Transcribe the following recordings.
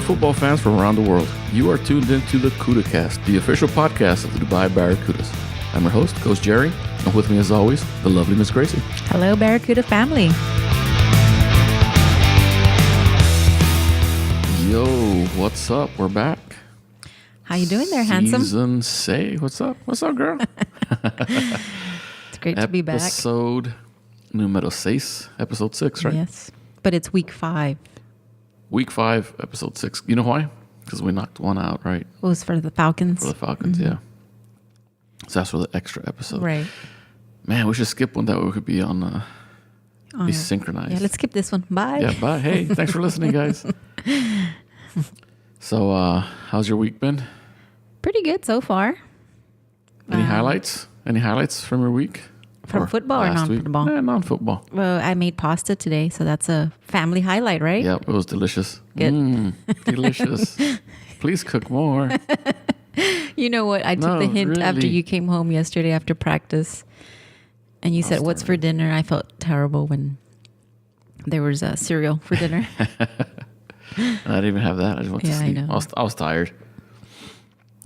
football fans from around the world. You are tuned into the Cuda Cast, the official podcast of the Dubai Barracudas. I'm your host, Coach Jerry, and with me as always, the lovely Miss Gracie. Hello, Barracuda family. Yo, what's up? We're back. How you doing there, handsome? Season say, what's up? What's up, girl? It's great to be back. Episode numero 6, episode 6, right? Yes, but it's week 5. Week 5, episode 6. You know why? Because we knocked one out, right? It was for the Falcons. For the Falcons, yeah. So that's for the extra episode. Right. Man, we should skip one that way we could be on be synchronized. Yeah, let's skip this one. Bye. Yeah, bye. Hey, thanks for listening, guys. So, how's your week been? Pretty good so far. Any highlights? Any highlights from your week? From football or non-football? Non-football. Well, I made pasta today, so that's a family highlight, right? Yep, it was delicious. Good. Delicious. Please cook more. You know what? I took the hint after really. you came home yesterday after practice, and you said, "What's for dinner?" I felt terrible when there was cereal for dinner. I didn't even have that. I just went to sleep. I know. I was tired.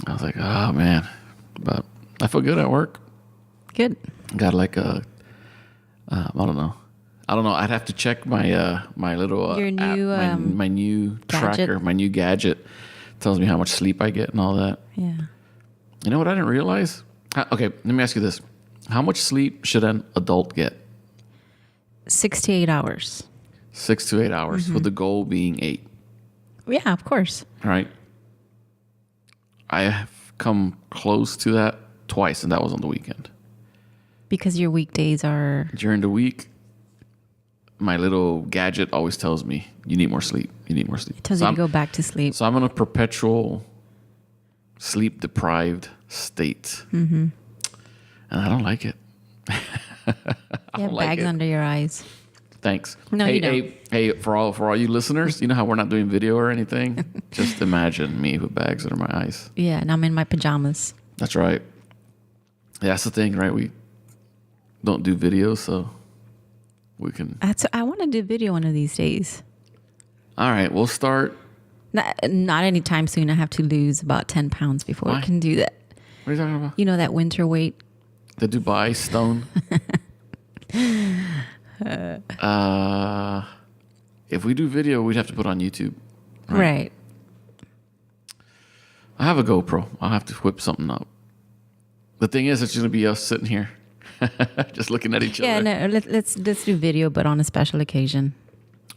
I was like, oh, man. But I feel good at work. Good. Got like a, I don't know. I'd have to check my my little Your new app, my new gadget. tracker, my new gadget. Tells me how much sleep I get and all that. Yeah. You know what I didn't realize? Okay, let me ask you this: how much sleep should an adult get? 6 to 8 hours. 6 to 8 hours, with the goal being 8. Yeah, of course. Right. I have come close to that twice, and that was on the weekend. Because your weekdays are... During the week, my little gadget always tells me, you need more sleep. You need more sleep. It tells you to go back to sleep. So I'm in a perpetual sleep-deprived state. Mm-hmm. And I don't like it. You have bags under your eyes. Thanks. No, you don't. Hey, for all you listeners, you know how we're not doing video or anything? Just imagine me with bags under my eyes. Yeah, and I'm in my pajamas. That's right. Yeah, that's the thing, right? We don't do videos, so we can... I want to do video one of these days. All right, we'll start... Not anytime soon. I have to lose about 10 pounds before I can do that. What are you talking about? You know that winter weight? The Dubai stone. If we do video, we'd have to put on YouTube. Right. I have a GoPro. I'll have to whip something up. The thing is, it's going to be us sitting here, just looking at each other. Yeah, no, let's do video, but on a special occasion.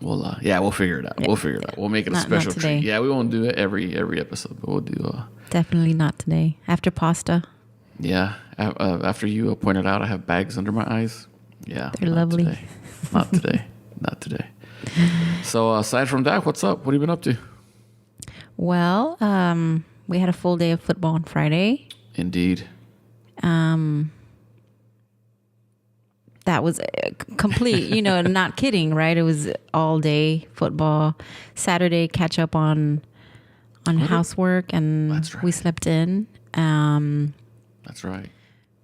Well, we'll figure it out. We'll figure it out. We'll make it a special treat. Yeah, we won't do it every episode, but we'll do. Definitely not today. After pasta. Yeah, after you pointed out, I have bags under my eyes. Yeah, they're lovely. Today. Not today. Not today. So aside from that, what's up? What have you been up to? Well, we had a full day of football on Friday. Indeed. That was complete, not kidding, right? It was all day football. Saturday, catch up on housework, and That's right. we slept in. That's right.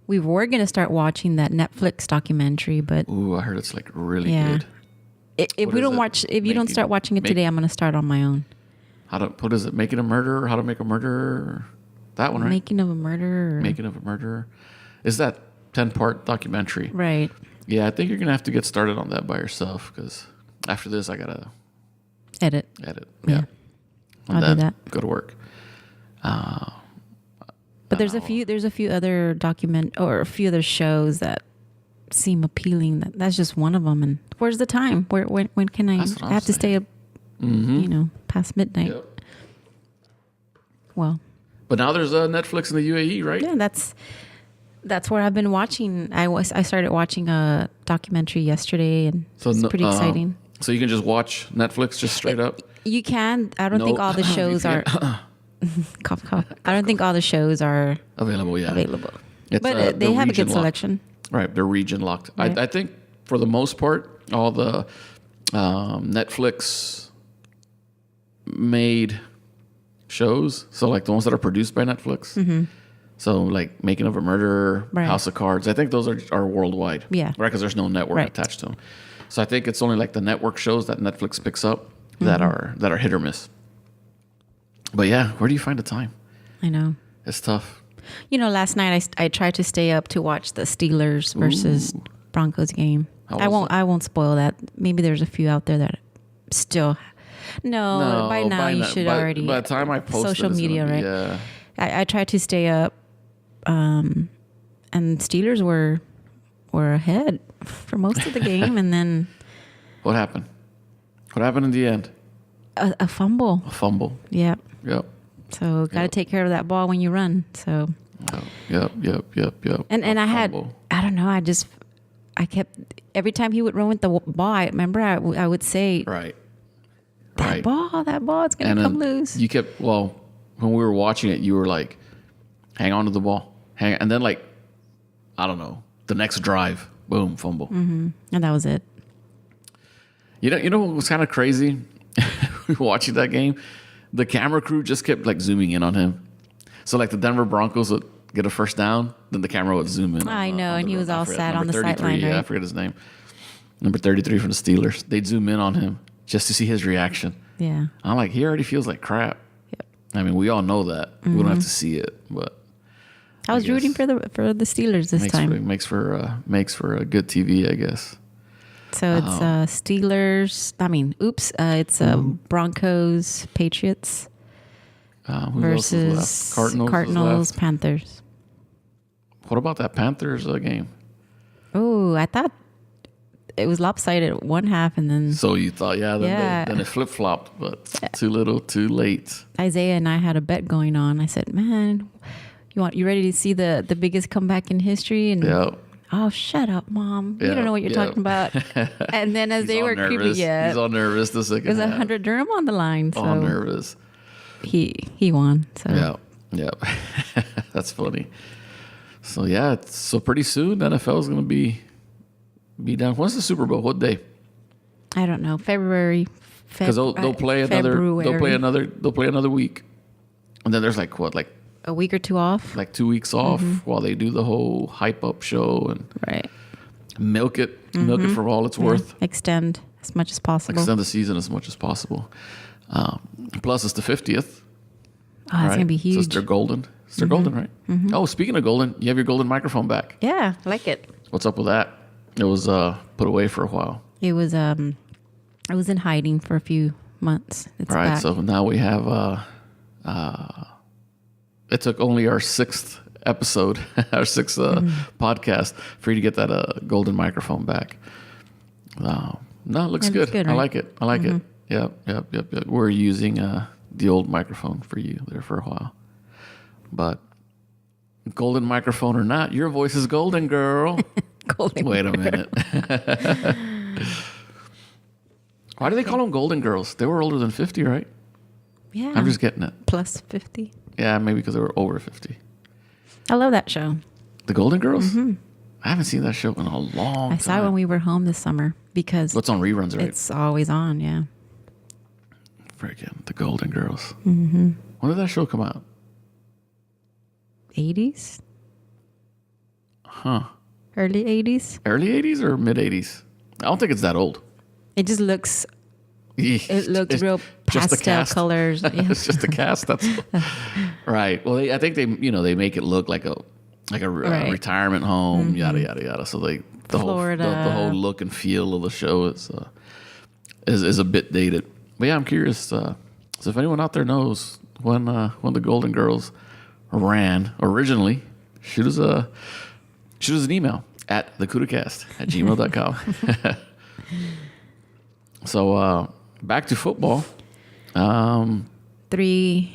We were going to start watching that Netflix documentary, but Ooh, I heard it's like really good. If you don't start watching it today, I'm going to start on my own. What is it? Making a Murderer? How to Make a Murderer? That one, right? Making of a Murderer. Making of a Murderer. Is that 10-part documentary? Right. Yeah, I think you're going to have to get started on that by yourself, because after this, I got to edit. Yeah. I'll do that. Go to work. But there's a few other a few other shows that seem appealing. That's just one of them. And where's the time? When can I have to stay up? Past midnight. Yep. Well, but now there's Netflix in the UAE, right? Yeah, that's where I've been watching. I started watching a documentary yesterday, and it's pretty exciting. So you can just watch Netflix just straight up. You can. I don't think all the shows are. Cough, cough. I don't think all the shows are available. Yeah, available. But they have a good selection. Right, they're region locked. Right. I think for the most part, all the Netflix made shows, so like the ones that are produced by Netflix. Mm-hmm. So like Making of a Murderer, right. House of Cards. I think those are worldwide. Yeah, right, because there's no network attached to them. So I think it's only like the network shows that Netflix picks up that are hit or miss. But yeah, where do you find the time? I know. It's tough. Last night I tried to stay up to watch the Steelers versus Broncos game. I won't spoil that. Maybe there's a few out there that still. No, by now you should already. By the time I post social media, right? Yeah. I tried to stay up, and Steelers were ahead for most of the game, and then what happened? What happened in the end? A fumble. A fumble. Yep. Yep. So got to take care of that ball when you run. So. Yep. And I don't know. I kept every time he would run with the ball. I remember I would say, right. That ball, it's gonna come loose. You kept when we were watching it, you were like, hang on to the ball, and then like, I don't know, the next drive, boom, fumble, and that was it. You know what was kind of crazy? We were watching that game. The camera crew just kept like zooming in on him. So like the Denver Broncos would get a first down, then the camera would zoom in. I know, and he was all sad on the sideline. Yeah, right? I forget his name. Number 33 from the Steelers. They'd zoom in on him just to see his reaction. Yeah. I'm like, he already feels like crap. Yep. I mean, we all know that. We don't have to see it, but I was rooting for the Steelers this time. It makes for a good TV, I guess. So it's Steelers. It's Broncos, Patriots versus Cardinals, Panthers. What about that Panthers game? Oh, I thought it was lopsided at one half, and then. So you thought, then it flip flopped, but too little, too late. Isaiah and I had a bet going on. I said, "Man, you ready to see the biggest comeback in history?" And oh, shut up, Mom! You don't know what you're talking about. And then as they were creeping, he's all nervous. The second there's 100 dirham on the line. So all nervous. He won. So yeah, that's funny. So yeah, so pretty soon NFL is going to be done. When's the Super Bowl? What day? I don't know. February. Because they'll play another week, and then there's like a week or two off, like 2 weeks off while they do the whole hype up show and milk it for all it's worth. Extend as much as possible. Extend the season as much as possible. Plus, it's the 50th. Oh, it's gonna be huge. So it's their golden. It's their golden, right? Mm-hmm. Oh, speaking of golden, you have your golden microphone back. Yeah, I like it. What's up with that? It was put away for a while. It was in hiding for a few months. It's back. So now we have it took only our sixth episode, our sixth podcast for you to get that golden microphone back. No, it looks good. Right? I like it. Yep. We're using the old microphone for you there for a while. But golden microphone or not, your voice is golden, girl. Golden. Wait a minute. Why do they call them golden girls? They were older than 50, right? Yeah. I'm just getting it. Plus 50. Yeah, maybe because they were over 50. I love that show. The Golden Girls? Mm-hmm. I haven't seen that show in a long time. I saw it when we were home this summer because... It's on reruns, right? It's always on, yeah. Freaking The Golden Girls. Mm-hmm. When did that show come out? 80s? Huh. Early 80s? Early 80s or mid 80s? I don't think it's that old. It just looks... It looks real pastel colors. Yeah. It's just the cast. That's right. Well, I think they make it look like a retirement home, yada yada yada. So the whole look and feel of the show is a bit dated. But yeah, I'm curious. So if anyone out there knows when the Golden Girls ran originally, shoot us an email at thecudacast@gmail.com. So back to football. 3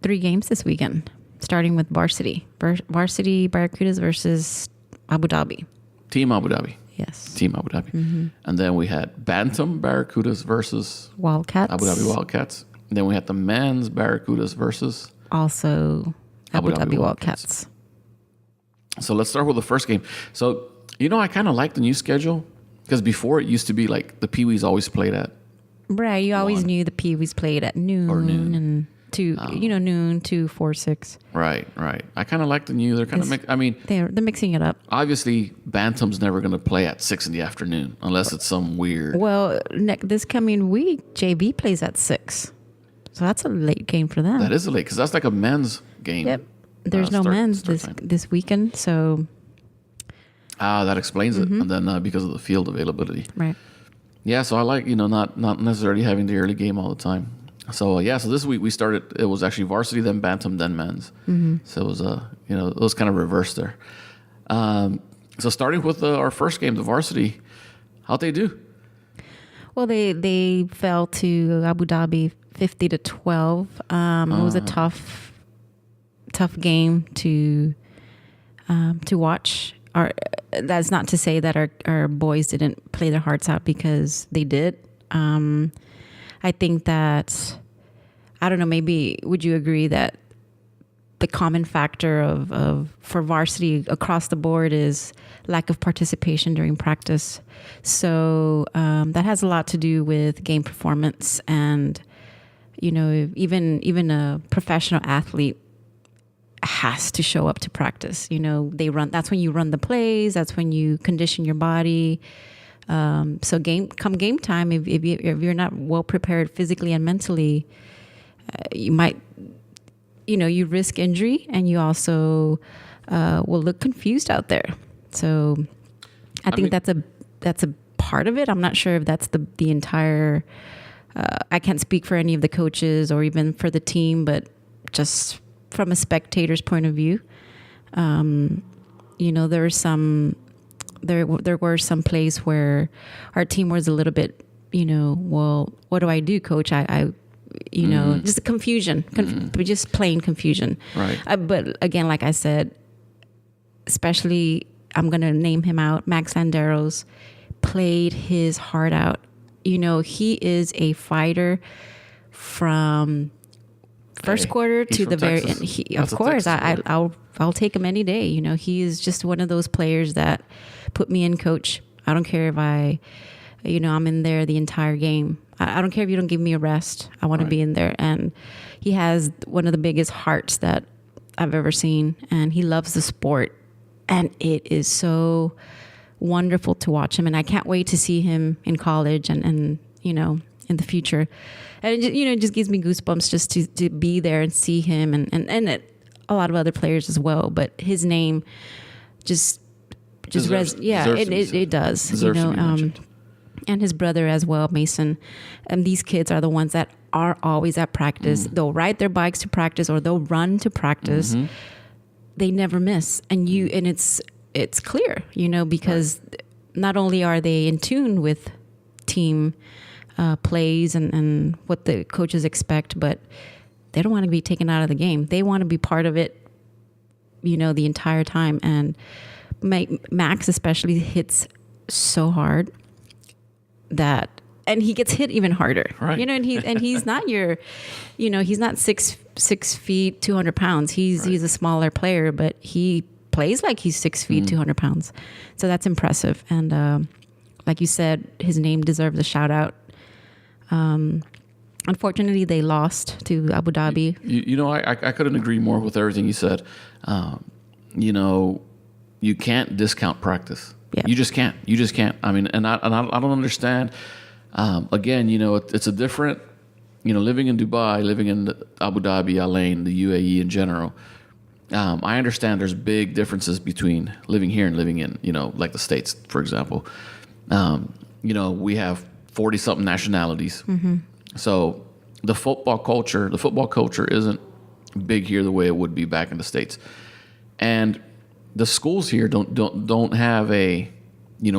games this weekend, starting with varsity Barracudas versus Abu Dhabi. Team Abu Dhabi. Yes. Team Abu Dhabi. Mm-hmm. And then we had Bantam Barracudas versus Wildcats. Abu Dhabi Wildcats. And then we had the men's Barracudas versus also Abu Dhabi Wildcats. So let's start with the first game. So, I kind of like the new schedule because before it used to be like the Pee-wees always played at. Right. You always knew the Pee-wees played at noon. And noon to 4, 6. Right. I kind of like the new. They're kind of they're mixing it up. Obviously, Bantam's never going to play at 6 in the afternoon unless it's some weird. Well, this coming week, JV plays at 6. So that's a late game for them. That is a late, because that's like a men's game. Yep. There's no men's this weekend, so. That explains it. And then because of the field availability. Right. Yeah, so I like, not necessarily having the early game all the time. So, so this week we started, it was actually varsity, then bantam, then men's. So it was, it was kind of reversed there. So starting with our first game, the varsity, how'd they do? Well, they fell to Abu Dhabi 50-12. It was a tough game to watch. That's not to say that our boys didn't play their hearts out, because they did. I think that, I don't know, maybe would you agree that the common factor of for varsity across the board is lack of participation during practice. So that has a lot to do with game performance, and even a professional athlete has to show up to practice. They run. That's when you run the plays. That's when you condition your body. So come game time, if you're not well prepared physically and mentally, you might, you risk injury, and you also will look confused out there. So I think that's a part of it. I'm not sure if that's the entire. I can't speak for any of the coaches or even for the team, but just from a spectator's point of view, there were some plays where our team was a little bit, well, what do I do, coach? I just confusion, just plain confusion. Right. But again, like I said, especially, I'm going to name him out, Max Landeros played his heart out. He is a fighter from first quarter to the very end. Of course, I'll take him any day. He is just one of those players that put me in, coach. I don't care if I'm in there the entire game. I don't care if you don't give me a rest. I want to be in there. And he has one of the biggest hearts that I've ever seen, and he loves the sport. And it is so wonderful to watch him. And I can't wait to see him in college and in the future. And it just gives me goosebumps just to be there and see him, and a lot of other players as well. But his name it does. And his brother as well, Mason. And these kids are the ones that are always at practice. They'll ride their bikes to practice, or they'll run to practice. They never miss, and it's clear, because not only are they in tune with team plays and what the coaches expect, but they don't want to be taken out of the game. They want to be part of it, the entire time. And Max especially hits so hard and he gets hit even harder, right. And he's not he's not 6 feet, 200 pounds. He's a smaller player, but he plays like he's 6 feet, 200 pounds. So that's impressive. And like you said, his name deserves a shout out. Unfortunately, they lost to Abu Dhabi. I couldn't agree more with everything you said. You can't discount practice. Yeah. You just can't. I mean, and I don't understand. Again, it's a different, living in Dubai, living in Abu Dhabi, Al Ain, the UAE in general. I understand there's big differences between living here and living in, like the States, for example. We have 40-something nationalities. So the football culture isn't big here the way it would be back in the States. And the schools here don't have a,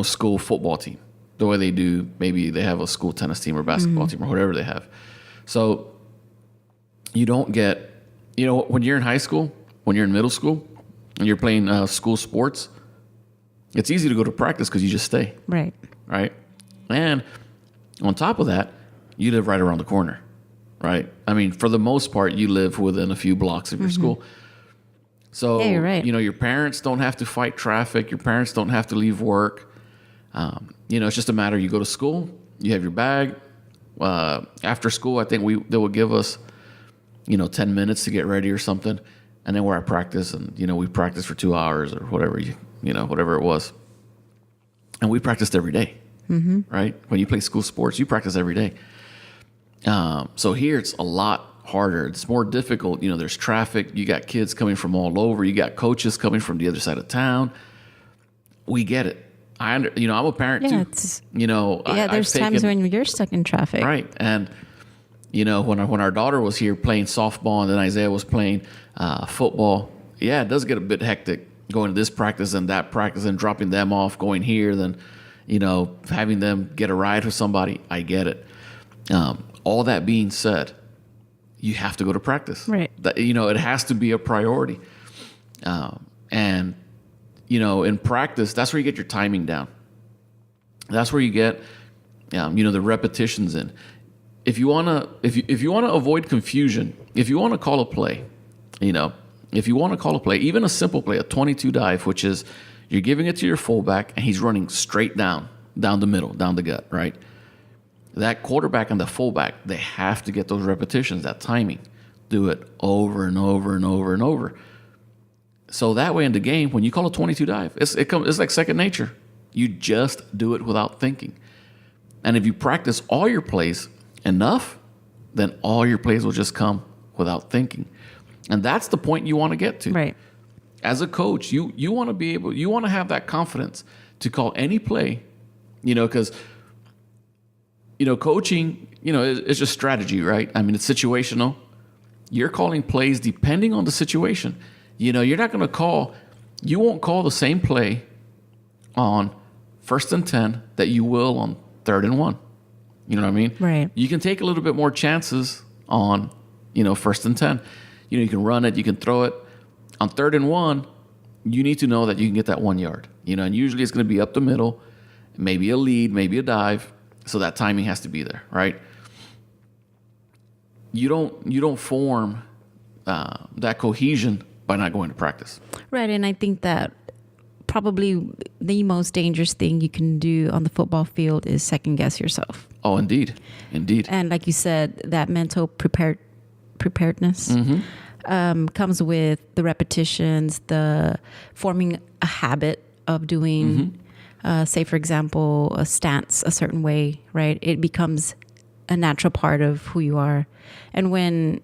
school football team the way they do. Maybe they have a school tennis team or basketball team or whatever they have. So you don't get, when you're in high school, when you're in middle school, and you're playing school sports, it's easy to go to practice because you just stay. Right. And on top of that, you live right around the corner, right? I mean, for the most part, you live within a few blocks of your school. So, you're right. Your parents don't have to fight traffic. Your parents don't have to leave work. It's just a matter, you go to school, you have your bag. After school, I think they will give us, 10 minutes to get ready or something. And then we're at practice, and, we practice for 2 hours or whatever, whatever it was. And we practiced every day, right? When you play school sports, you practice every day. So here it's a lot harder. It's more difficult. There's traffic. You got kids coming from all over. You got coaches coming from the other side of town. We get it. I'm a parent too. There's times when you're stuck in traffic. Right. And, when our daughter was here playing softball and then Isaiah was playing football, it does get a bit hectic going to this practice and that practice and dropping them off, going here, then, having them get a ride with somebody. I get it. All that being said, you have to go to practice. Right. It has to be a priority. And in practice, that's where you get your timing down. That's where you get, the repetitions in. If you wanna avoid confusion, if you want to call a play, even a simple play, a 22 dive, which is you're giving it to your fullback and he's running straight down the middle, down the gut, right? That quarterback and the fullback, they have to get those repetitions, that timing. Do it over and over and over and over. So that way in the game, when you call a 22 dive, it's like second nature. You just do it without thinking. And if you practice all your plays enough, then all your plays will just come without thinking. And that's the point you want to get to. Right. As a coach, you want to have that confidence to call any play, because, coaching, is just strategy, right? I mean, it's situational. You're calling plays depending on the situation. You're not going to you won't call the same play on 1st and 10 that you will on 3rd and 1. You know what I mean? Right. You can take a little bit more chances on, 1st and 10. You can run it, you can throw it. On 3rd and 1, you need to know that you can get that 1 yard. And usually it's going to be up the middle, maybe a lead, maybe a dive. So that timing has to be there, right? You don't form that cohesion by not going to practice. Right, and I think that probably the most dangerous thing you can do on the football field is second guess yourself. Oh, indeed. And like you said, that mental preparedness comes with the repetitions, the forming a habit of doing, say, for example, a stance a certain way, right? It becomes a natural part of who you are. And when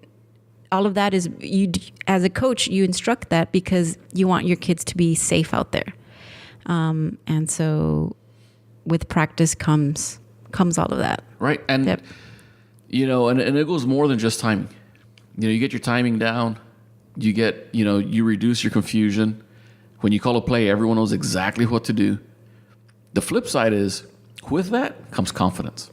all of that is, you as a coach, you instruct that because you want your kids to be safe out there. And so with practice comes all of that. Right. And, and it goes more than just timing. You get your timing down, you get, you reduce your confusion. When you call a play, everyone knows exactly what to do. The flip side is, with that comes confidence.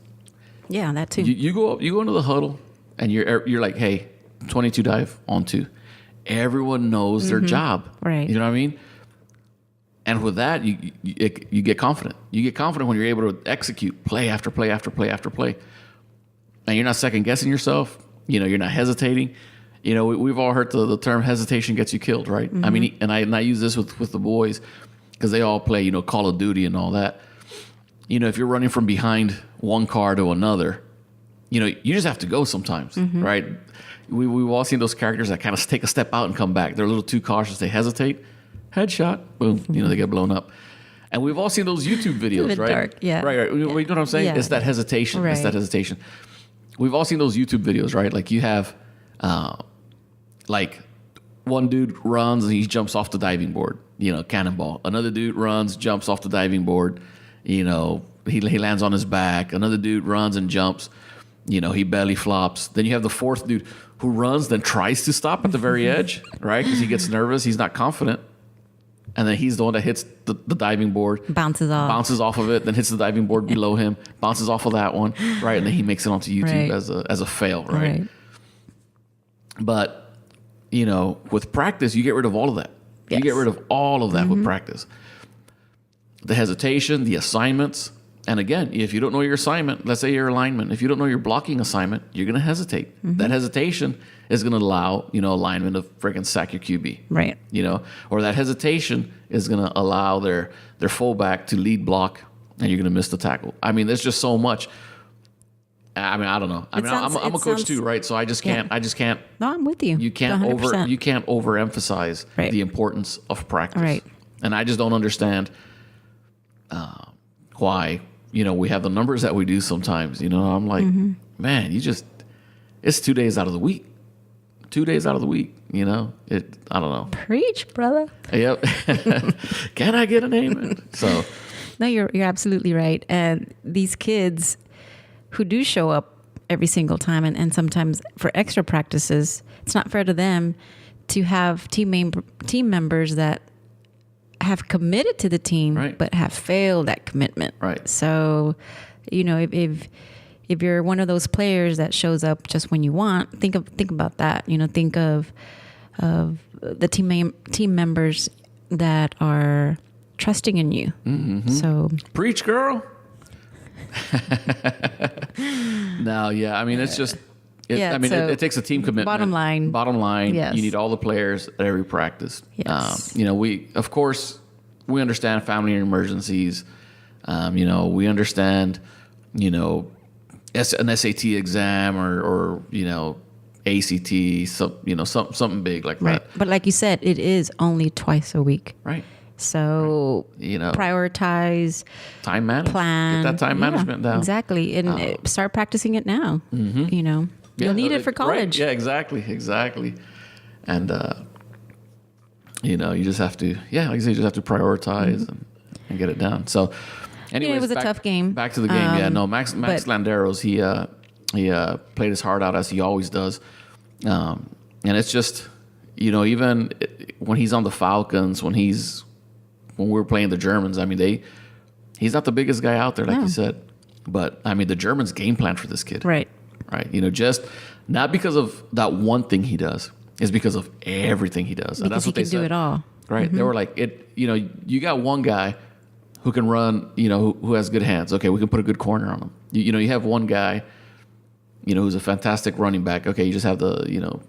Yeah, that too. You go into the huddle and you're like, hey, 22 dive on 2. Everyone knows their job. Right. You know what I mean? And with that, you get confident. You get confident when you're able to execute play after play after play after play. And you're not second guessing yourself. You're not hesitating. We've all heard the term hesitation gets you killed, right? I mean, and I use this with the boys because they all play, Call of Duty and all that. If you're running from behind one car to another, you just have to go sometimes, right? We've all seen those characters that kind of take a step out and come back. They're a little too cautious. They hesitate. Headshot. Boom. They get blown up. And we've all seen those YouTube videos, right? Dark, yeah. Right. You know what I'm saying? Yeah. It's that hesitation. Right. It's that hesitation. We've all seen those YouTube videos, right? Like you have, like one dude runs and he jumps off the diving board, cannonball. Another dude runs, jumps off the diving board, he lands on his back. Another dude runs and jumps, he belly flops. Then you have the fourth dude who runs, then tries to stop at the very edge, right? Because he gets nervous, he's not confident. And then he's the one that hits the diving board. Bounces off of it, then hits the diving board below him, bounces off of that one, right? And then he makes it onto YouTube as a fail, right? But, with practice, you get rid of all of that. Yes. You get rid of all of that with practice. The hesitation, the assignments. And again, if you don't know your assignment, let's say you're a lineman, if you don't know your blocking assignment, you're going to hesitate. That hesitation is going to allow, a lineman to freaking sack your QB. Right. Or that hesitation is going to allow their fullback to lead block and you're going to miss the tackle. I mean, there's just so much. I mean, I don't know. I'm a coach too, right? So I just can't. No, I'm with you. You can't 100%. Overemphasize the importance of practice. Right. And I just don't understand why, we have the numbers that we do sometimes. I'm like, man, you just it's 2 days out of the week. 2 days out of the week, I don't know. Preach, brother. Yep. Can I get an amen? So, no, you're absolutely right. And these kids who do show up every single time, and sometimes for extra practices, it's not fair to them to have team members that have committed to the team, right, but have failed at commitment. Right. So, if you're one of those players that shows up just when you want, think about that. Think of the team members that are trusting in you. Mm-hmm. So preach, girl. No, yeah. I mean, it's just. It takes a team commitment. Bottom line, yes. You need all the players at every practice. Yes. We understand family emergencies. We understand, an SAT exam or ACT, something big like right. that. But like you said, it is only twice a week. Right. So, prioritize, time management, plan, get that time management down. Exactly. And start practicing it now. Mm-hmm. You'll need it for college. Right. Yeah, exactly. And, you just have to, like you say, you just have to prioritize and get it done. So, anyways, it was a tough game. Back to the game. Max Landeros, he played his heart out as he always does. And it's just, even when he's on the Falcons, when we're playing the Germans, I mean, he's not the biggest guy out there, like you said. But, I mean, the Germans game plan for this kid. Right. Just not because of that one thing he does. It's because of everything he does. Because and that's what he can do it all. Right. Mm-hmm. They were like, you got one guy who can run, who has good hands. Okay, we can put a good corner on him. You have one guy, who's a fantastic running back. Okay, you just have to,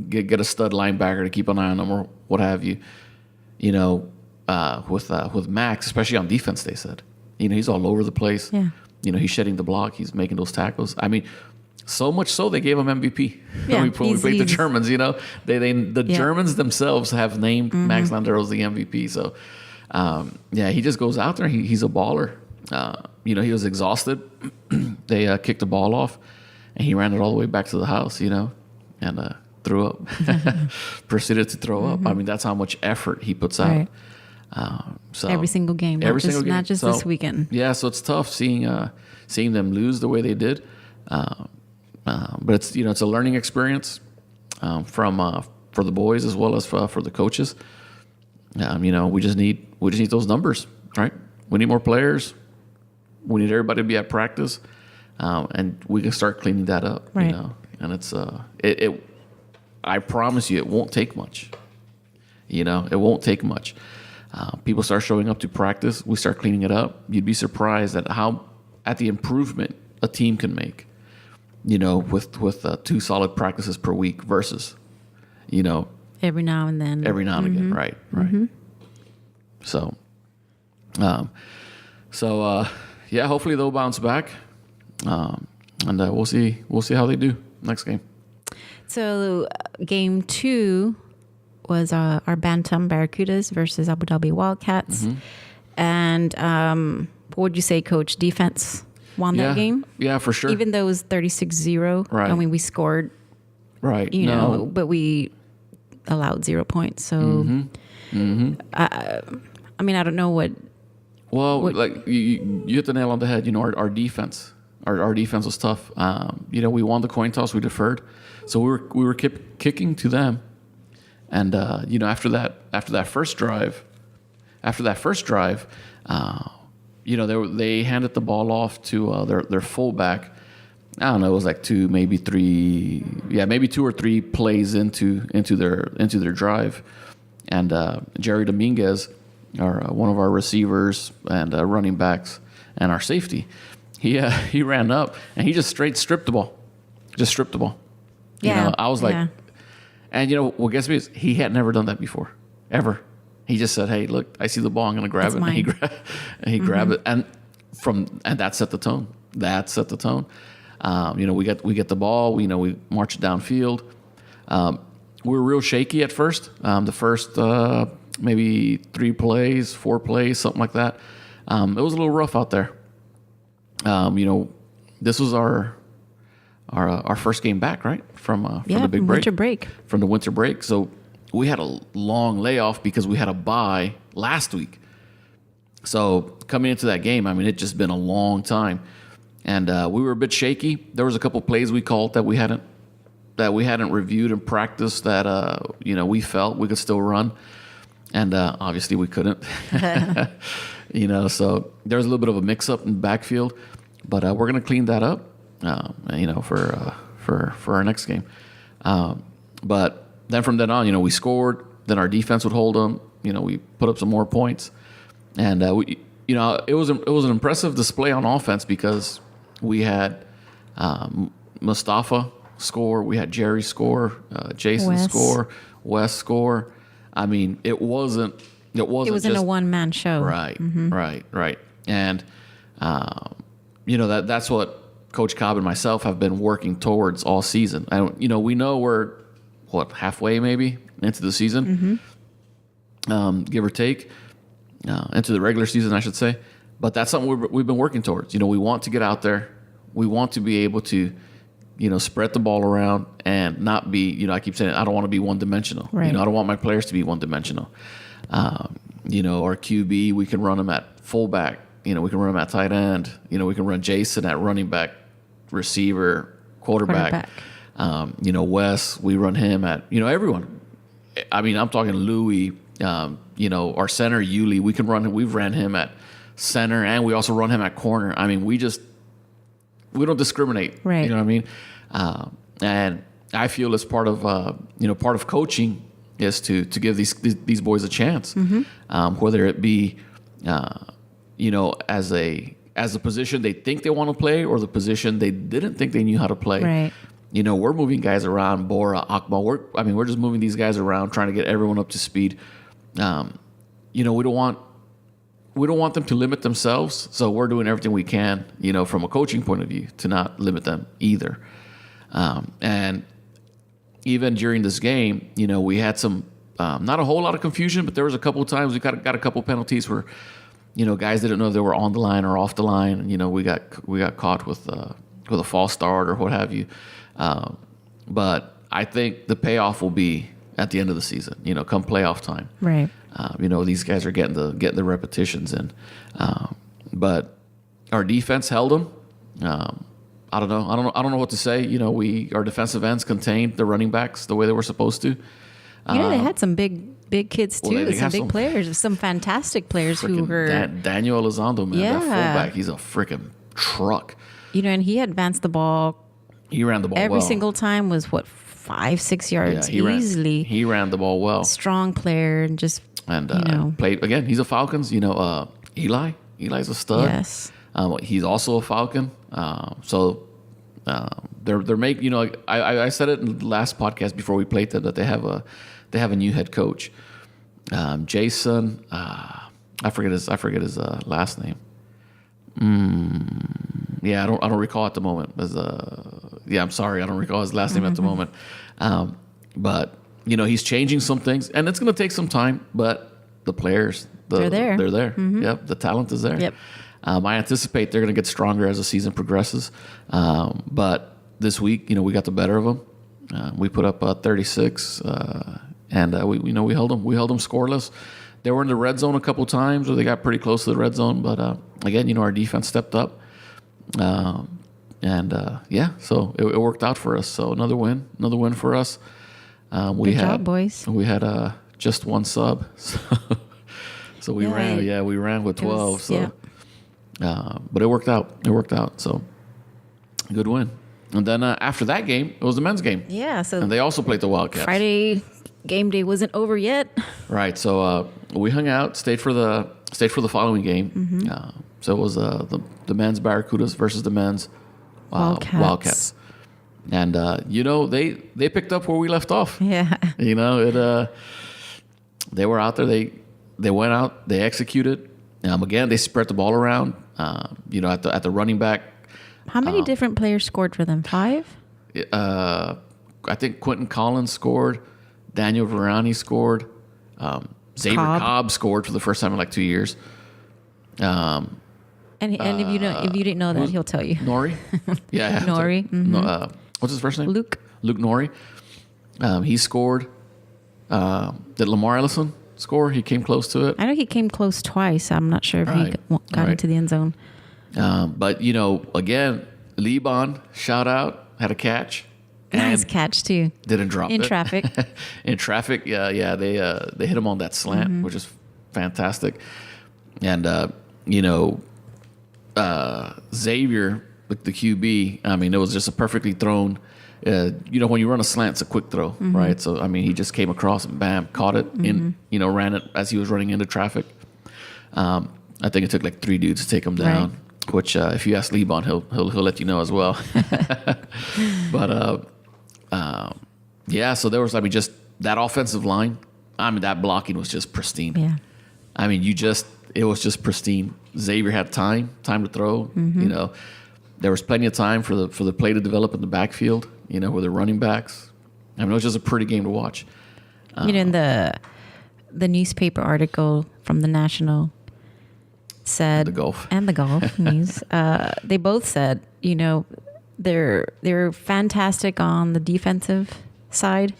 get a stud linebacker to keep an eye on him or what have you. With Max, especially on defense, they said, he's all over the place. Yeah. He's shedding the block. He's making those tackles. I mean, so much so they gave him MVP. Yeah, when we played the Germans, the Germans themselves have named Max Landeros the MVP. So, he just goes out there. He's a baller. He was exhausted. They kicked the ball off, and he ran it all the way back to the house. And threw up. Proceeded to throw up. I mean, that's how much effort he puts out. Right. So every single game, not just this weekend. Yeah, so it's tough seeing them lose the way they did. But it's it's a learning experience for the boys as well as for the coaches. We just need those numbers, right? We need more players. We need everybody to be at practice, and we can start cleaning that up. Right. And it's I promise you, it won't take much. It won't take much. People start showing up to practice. We start cleaning it up. You'd be surprised at the improvement a team can make. With 2 solid practices per week versus, every now and then. Every now and again, right. Mm-hmm. So, hopefully they'll bounce back, and we'll see how they do next game. So, game 2 was our Bantam Barracudas versus Abu Dhabi Wildcats, and what would you say, Coach? Defense won that game? Yeah, for sure. Even though it was 36-0. Right. I mean, we scored. Right. But we allowed 0 points. So, I don't know what. Well, like you hit the nail on the head. Our defense, our defense was tough. We won the coin toss. We deferred, so we were kicking to them, and after that first drive. They handed the ball off to their fullback. I don't know. It was like 2 or 3 plays into their drive, and Jerry Dominguez, one of our receivers and running backs, and our safety, he ran up and he just straight stripped the ball. Yeah. I was like, and what gets me is he had never done that before, ever. He just said, "Hey, look, I see the ball. I'm going to grab it." Mine. And he grabbed it, and that set the tone. We get the ball. We march it downfield. We were real shaky at first. The first maybe 4 plays, something like that. It was a little rough out there. This was our our first game back, right? From the big break. From the winter break. So we had a long layoff because we had a bye last week. So coming into that game, I mean, it just been a long time. And we were a bit shaky. There was a couple plays we called that we hadn't reviewed and practiced that we felt we could still run, and obviously we couldn't. So there's a little bit of a mix-up in the backfield, but we're going to clean that up, for our next game. But then from then on, we scored. Then our defense would hold them. We put up some more points, and it was an impressive display on offense because we had Mustafa score, we had Jerry score, Jason score, Wes score. I mean, it wasn't just a one-man show. Right, right. And that's what Coach Cobb and myself have been working towards all season. And we know we're halfway maybe into the season, give or take, into the regular season, I should say. But that's something we've been working towards. We want to get out there. We want to be able to, spread the ball around and not be, I keep saying, I don't want to be one-dimensional. Right. I don't want my players to be one-dimensional. Our QB, we can run them at fullback. We can run them at tight end. We can run Jason at running back, receiver, quarterback. Wes, we run him at, everyone. I mean, I'm talking Louis, our center, Yuli, we've ran him at center, and we also run him at corner. I mean, we don't discriminate. Right. You know what I mean? And I feel as part of coaching is to give these boys a chance, whether it be, as a position they think they want to play or the position they didn't think they knew how to play. Right. We're moving guys around, Bora, Akmal. We're just moving these guys around, trying to get everyone up to speed. We don't want them to limit themselves, so we're doing everything we can, from a coaching point of view, to not limit them either. And even during this game, we had some, not a whole lot of confusion, but there was a couple of times we got a couple penalties where, guys didn't know if they were on the line or off the line. We got caught with a false start or what have you. But I think the payoff will be at the end of the season, come playoff time. Right. These guys are getting the repetitions in. But our defense held them. I don't know what to say. Our defensive ends contained the running backs the way they were supposed to. They had some big kids too. They some big players, some fantastic players who were Daniel Elizondo, man. That fullback, he's a freaking truck. And he advanced the ball. He ran the ball every well. single time was 5-6 yards easily. He ran the ball well. Strong player and just played again. He's a Falcons. Eli's a stud. Yes. He's also a Falcon. So they're making. I said it in the last podcast before we played them that they have a new head coach, Jason. I forget his last name. I don't recall at the moment. I'm sorry, I don't recall his last name at the moment. But he's changing some things, and it's going to take some time. But the players, they're there. They're there. Mm-hmm. Yep, the talent is there. Yep. I anticipate they're going to get stronger as the season progresses. But this week, we got the better of them. We put up 36, and we held them. We held them scoreless. They were in the red zone a couple times, or they got pretty close to the red zone. But again, our defense stepped up, so it worked out for us. So another win for us. Good job, boys. We had just one sub, so we ran. We ran with 12. But it worked out. So good win. And then after that game, it was the men's game. Yeah. So and they also played the Wildcats. Friday game day wasn't over yet. Right. So we hung out, stayed for the following game. Mm-hmm. So it was the men's Barracudas versus the men's Wildcats. And they picked up where we left off. Yeah. They were out there. They went out. They executed. Again, they spread the ball around. At the running back. How many different players scored for them? 5? I think Quentin Collins scored. Daniel Verani scored. Xavier Cobb scored for the first time in 2 years. And if you didn't know that, he'll tell you. Nori? Yeah. Nori. Mm-hmm. What's his first name? Luke Norrie. He scored. Did Lamar Ellison score? He came close to it. I know he came close twice. I'm not sure if he got into the end zone. But, again, Liban, shout out, had a catch. Nice catch, too. Didn't drop it. In traffic. In traffic, yeah. They hit him on that slant, which is fantastic. And, Xavier, the QB, it was just a perfectly thrown. When you run a slant, it's a quick throw, right? So, he just came across and bam, caught it, and, ran it as he was running into traffic. I think it took like 3 dudes to take him down, right. Which, if you ask Liban, he'll let you know as well. But, so there was, just that offensive line. That blocking was just pristine. Yeah. It was just pristine. Xavier had time to throw. There was plenty of time for the play to develop in the backfield. With the running backs. It was just a pretty game to watch. In the newspaper article from the National said the golf news. They both said, they're fantastic on the defensive side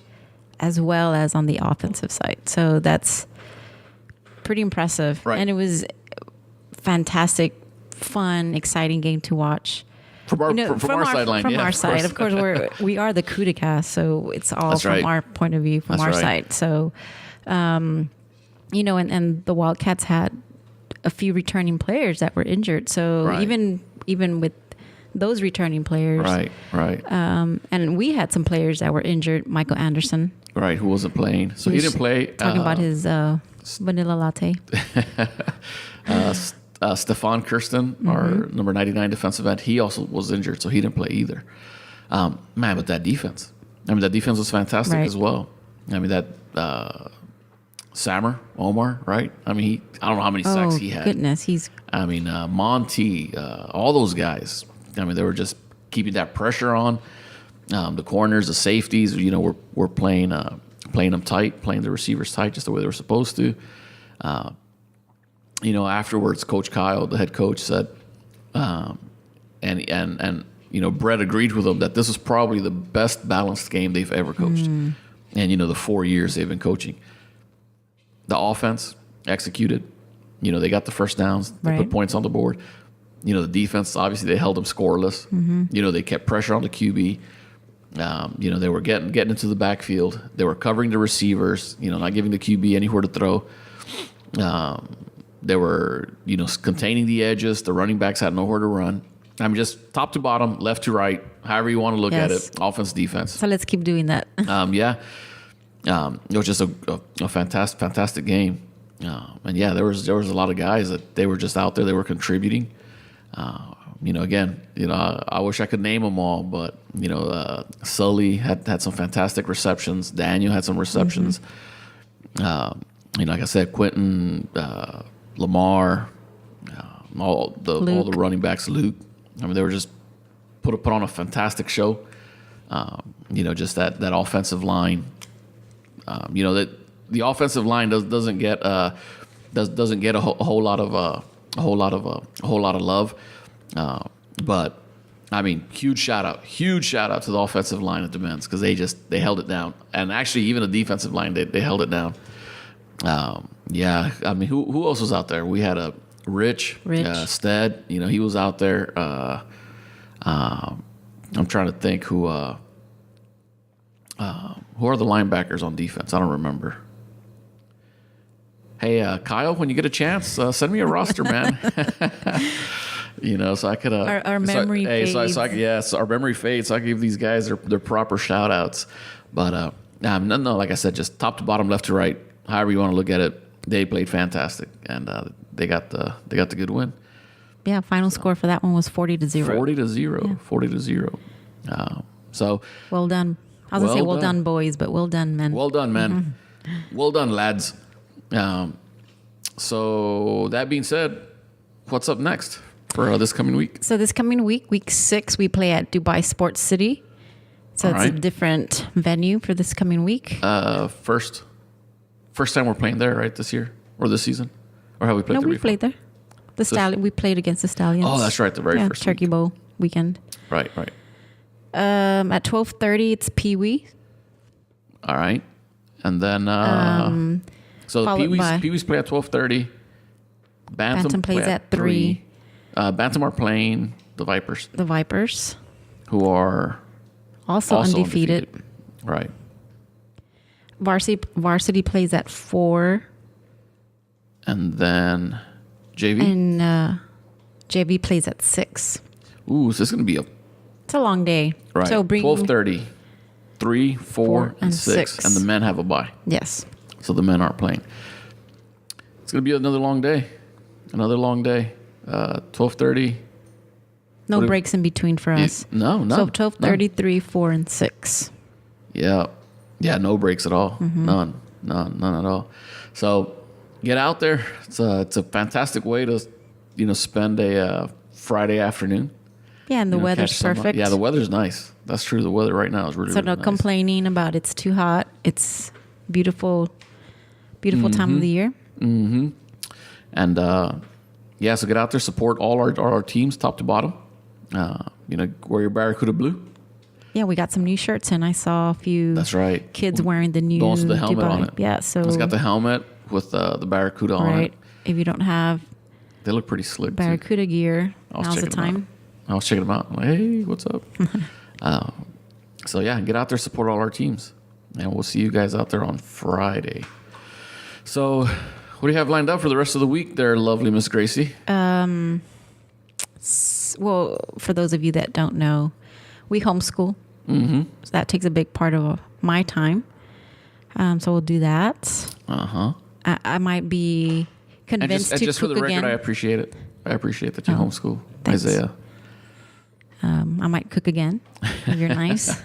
as well as on the offensive side. So that's pretty impressive. Right. And it was fantastic, fun, exciting game to watch. From our sideline, from our side, of course, we are the Cuda cast, so it's all That's from right. our point of view, from That's our right. side. So, and the Wildcats had a few returning players that were injured. So Right. even with those returning players, right, and we had some players that were injured. Michael Anderson, right, who wasn't playing, so he didn't play. Talking about his vanilla latte. Stefan Kirsten, our number 99 defensive end, he also was injured, so he didn't play either. But that defense, that defense was fantastic Right. as well. That Sammer, Omar, right? I don't know how many sacks he had. Goodness, he's. Monty, all those guys. They were just keeping that pressure on. The corners, the safeties, we're playing them tight, playing the receivers tight, just the way they were supposed to. Afterwards, Coach Kyle, the head coach, said, and Brett agreed with him that this was probably the best balanced game they've ever coached. And, the 4 years they've been coaching. The offense executed. They got the first downs. They put points on the board. The defense, obviously, they held them scoreless. They kept pressure on the QB. They were getting into the backfield. They were covering the receivers, not giving the QB anywhere to throw. They were, containing the edges. The running backs had nowhere to run. Just top to bottom, left to right, however you want to look at it, offense, defense. So let's keep doing that. It was just a fantastic game. There was a lot of guys that they were just out there. They were contributing. I wish I could name them all, but Sully had some fantastic receptions. Daniel had some receptions. Like I said, Quentin, Lamar, all the running backs, Luke. They were just put on a fantastic show. Just that offensive line. That the offensive line doesn't get a whole lot of love. But huge shout out to the offensive line at the men's, because they held it down, and actually even the defensive line they held it down. Who else was out there? We had a Rich. Stead. He was out there. I'm trying to think who are the linebackers on defense. I don't remember. Hey, Kyle, when you get a chance, send me a roster, man. So I could. Our memory fades. So our memory fades. So I can give these guys their proper shout outs. But no, like I said, just top to bottom, left to right, however you want to look at it, they played fantastic, and they got the good win. Yeah, final score for that one was 40-0. 40-0. Yeah. 40-0. So well done. I was gonna say well done, boys, but well done, men. Well done, men. Well done, lads. So that being said, what's up next for this coming week? So this coming week 6, we play at Dubai Sports City. So it's a different venue for this coming week. First time we're playing there, right, this year or this season, or have we played there before? We played there. We played against the Stallions. Oh, that's right, the very first Turkey Bowl weekend. Right. At 12:30, it's Pee Wee. All right. And then, so the Pee-wees play at 12:30. Bantam plays at 3. Bantam are playing the Vipers. The Vipers. Who are also undefeated. Right. Varsity plays at 4. And then JV? And JV plays at 6. Ooh, so this is going to be it's a long day. Right. So 12:30, 3, 4, and 6. And the men have a bye. Yes. So the men aren't playing. It's going to be another long day. 12:30. No breaks in between for us. No. So 12:30, 3, 4, and 6. Yeah. Yeah, no breaks at all. Mm-hmm. None at all. So get out there. It's a fantastic way to, spend a Friday afternoon. Yeah, and the weather's perfect. Yeah, the weather's nice. That's true. The weather right now is really, really nice. So no complaining about it's too hot. It's beautiful time of the year. Mm-hmm. And, so get out there, support all our teams, top to bottom. Wear your Barracuda blue. Yeah, we got some new shirts, and I saw a few. That's right. Kids wearing the new. The ones with the helmet on it. Yeah, so it's got the helmet with the Barracuda on it. Right. If you don't have, they look pretty slick. Barracuda gear. Now's the time. I was checking them out. I'm like, hey, what's up? So yeah, get out there, support all our teams, and we'll see you guys out there on Friday. So, what do you have lined up for the rest of the week, there, lovely Miss Gracie? Well, for those of you that don't know, we homeschool. Mm-hmm. So that takes a big part of my time. So we'll do that. Uh-huh. I might be convinced to just cook for the record, again. I appreciate it. I appreciate that you homeschool. Thanks. Isaiah. I might cook again. If you're nice.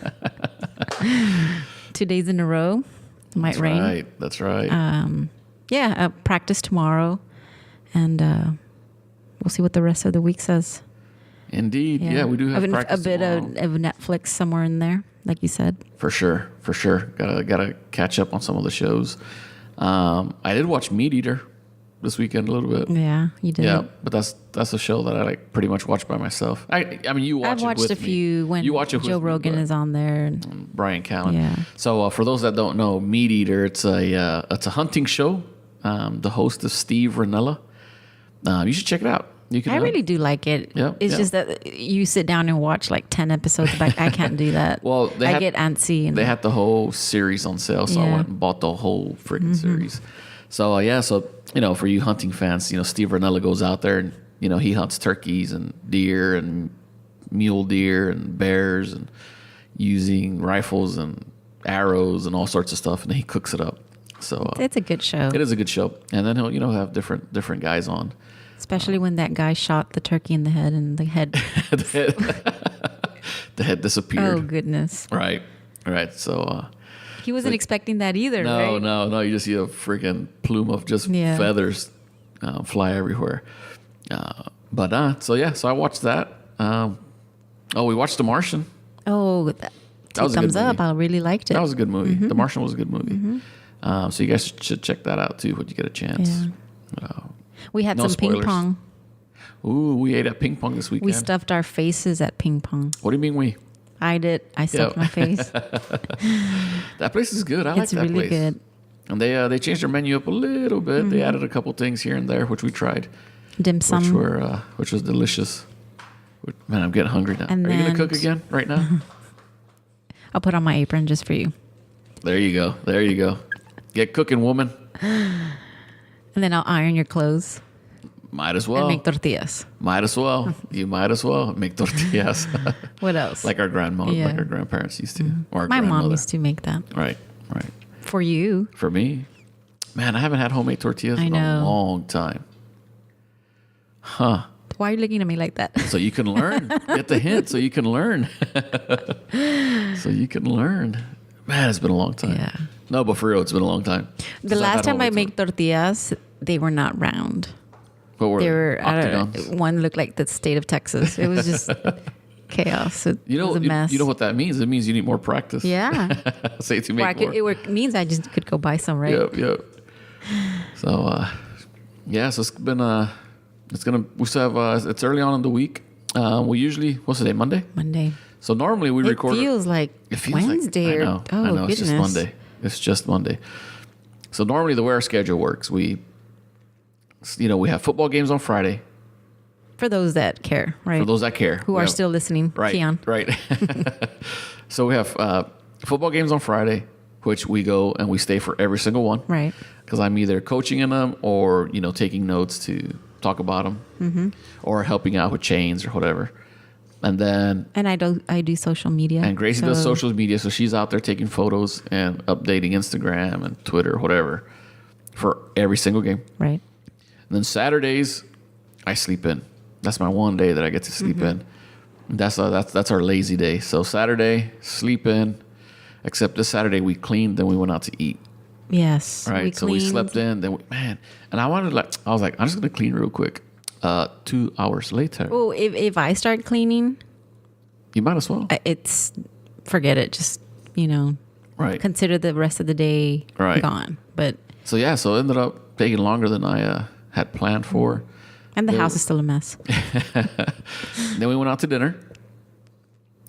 2 days in a row. It might rain. That's right. Practice tomorrow. And we'll see what the rest of the week says. Indeed. Yeah, we do have practice a bit tomorrow. of Netflix somewhere in there, like you said. For sure. Gotta catch up on some of the shows. I did watch Meat Eater this weekend a little bit. Yeah, you did. Yeah, but that's a show that I pretty much watch by myself. I mean, you watch it with me. I've watched a few when Joe Rogan is on there. And Brian Callen. Yeah. So for those that don't know, Meat Eater, it's a hunting show. The host is Steve Ranella. You should check it out. I really do like it. Yeah, it's just that you sit down and watch like 10 episodes back. I can't do that. Well, I get antsy. They had the whole series on sale, so I went and bought the whole freaking series. So for you hunting fans, Steve Ranella goes out there and he hunts turkeys and deer and mule deer and bears and using rifles and arrows and all sorts of stuff, and then he cooks it up. So it's a good show. It is a good show, and then he'll have different guys on. Especially when that guy shot the turkey in the head and the head the head disappeared. Oh goodness! Right. So he wasn't expecting that either. No, right? no. You just see a freaking plume of just feathers fly everywhere. So I watched that. We watched The Martian. Oh, that was thumbs up. I really liked it. That was a good movie. The Martian was a good movie. So you guys should check that out too when you get a chance. Yeah. We had some spoilers. ping pong. Ooh, we ate at ping pong this weekend. We stuffed our faces at ping pong. What do you mean we? I did. I stuffed my face. That place is good. I like that really place. It's And good. they changed their menu up a little bit. They added a couple things here and there, which we tried. Dim sum. Which was delicious. Man, I'm getting hungry now. Are you going to cook again right now? I'll put on my apron just for you. There you go. Get cooking, woman. And then I'll iron your clothes. Might as well. And make tortillas. Might as well. You might as well make tortillas. What else? Like our like our grandparents used to. Or our my grandmother. mom used to make that. Right. For you. For me. Man, I haven't had homemade tortillas in a long time. Huh. Why are you looking at me like that? So you can learn. Get the hint so you can learn. Man, it's been a long time. Yeah. No, but for real, it's been a long time. The last time I made tortillas, they were not round. What were they? Were octagons? One looked like the state of Texas. It was just chaos. It was a mess. You know what that means? It means you need more practice. Yeah. Say to make more. It means I just could go buy some, right? Yep. So, so it's been we still have, it's early on in the week. We usually, what's the day, Monday? Monday. So normally we record. It feels like Wednesday. I know. It's just Monday. It's just Monday. So normally the way our schedule works, we have football games on Friday. For those that care, right? For those that care. Who are still listening. Right. Keon. Right. So we have football games on Friday, which we go and we stay for every single one. Right. Because I'm either coaching in them or, taking notes to talk about them or helping out with chains or whatever. And then... And I do social media. And Gracie does social media, so she's out there taking photos and updating Instagram and Twitter or whatever for every single game. Right. And then Saturdays, I sleep in. That's my one day that I get to sleep in. That's our lazy day. So Saturday, sleep in. Except this Saturday we cleaned, then we went out to eat. Yes. Right. So we slept in, then and I was like, I'm just gonna clean real quick. 2 hours later. Oh, if I start cleaning, you might as well. Forget it. Just right. Consider the rest of the day gone. But so it ended up taking longer than I had planned for. And the house is still a mess. Then we went out to dinner.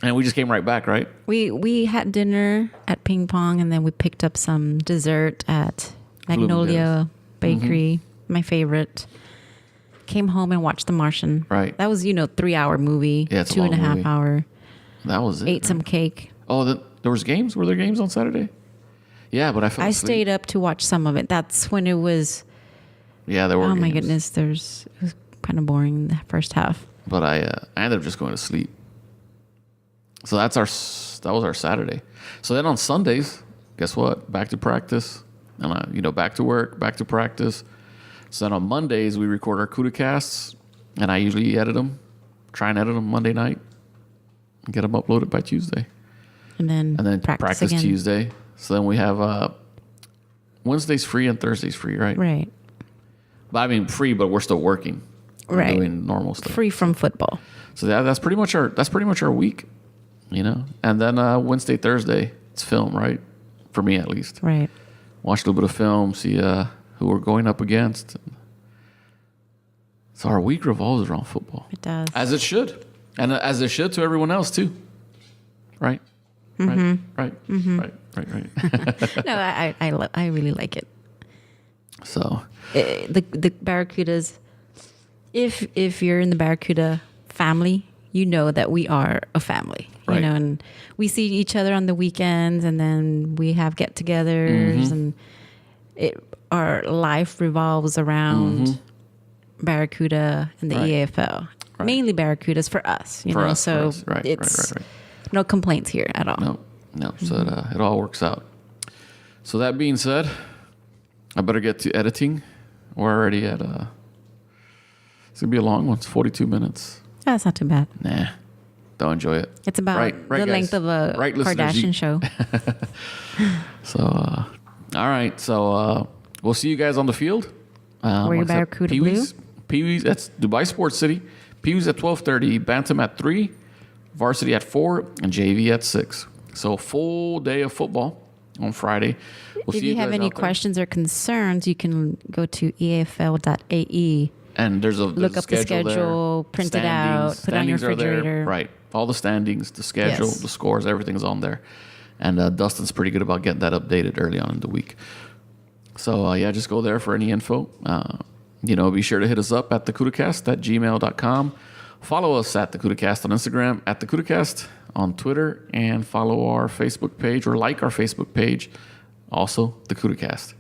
And we just came right back, right? We had dinner at Ping Pong, and then we picked up some dessert at Magnolia Bakery, my favorite. Came home and watched The Martian. Right. That was, 3-hour movie. Yeah, it's 2.5 hour. That was it. Ate some cake. Oh, there was games? Were there games on Saturday? Yeah, but I stayed up to watch some of it. That's when it was... Yeah, there were games. My goodness, it was kind of boring in the first half. But I ended up just going to sleep. So that was our Saturday. So then on Sundays, guess what? Back to practice, and back to work, back to practice. So then on Mondays we record our Cuda casts, and I usually try and edit them Monday night, and get them uploaded by Tuesday. And then practice again. Tuesday. So then we have Wednesdays free and Thursdays free, right? Right. But I mean free, but we're still working. We're doing normal stuff. Free from football. So that's pretty much our week. And then Wednesday, Thursday, it's film, right? For me, at least. Right. Watch a little bit of film, see who we're going up against. So our week revolves around football. It does. As it should. And as it should to everyone else, too. Right? Mm-hmm. Right. Mm-hmm. Right. No, I really like it. So. The Barracudas, if you're in the Barracuda family, you know that we are a family. Right. And we see each other on the weekends, and then we have get-togethers, and our life revolves around Barracuda and the EAFL. Right. Mainly Barracudas for us, so it's no complaints here at all. No. So it all works out. So that being said, I better get to editing. We're already at it's gonna be a long one. It's 42 minutes. That's not too bad. Nah, don't enjoy it. It's about the length of a Kardashian show. So, all right. So we'll see you guys on the field. Wear your Barracuda blue. Pee-wees. That's Dubai Sports City. Pee-wees at 12:30. Bantam at 3. Varsity at 4, and JV at 6. So full day of football on Friday. If you have any questions or concerns, you can go to eafl.ae. And there's look up the schedule, print it out, put it on your refrigerator. Right. All the standings, the schedule, the scores, everything's on there. And Dustin's pretty good about getting that updated early on in the week. So, just go there for any info. Be sure to hit us up at thecudacast@gmail.com. Follow us at The CudaCast on Instagram, at The CudaCast on Twitter, and follow our Facebook page or like our Facebook page, also The CudaCast.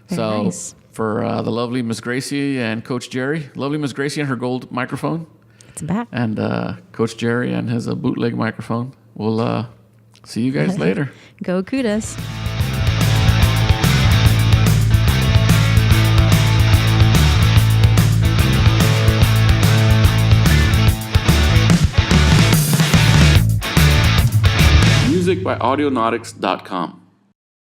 So nice. For the lovely Miss Gracie and Coach Jerry, lovely Miss Gracie and her gold microphone. It's back. And Coach Jerry and his bootleg microphone. We'll see you guys later. Go Cudas. Music by Audionautics.com.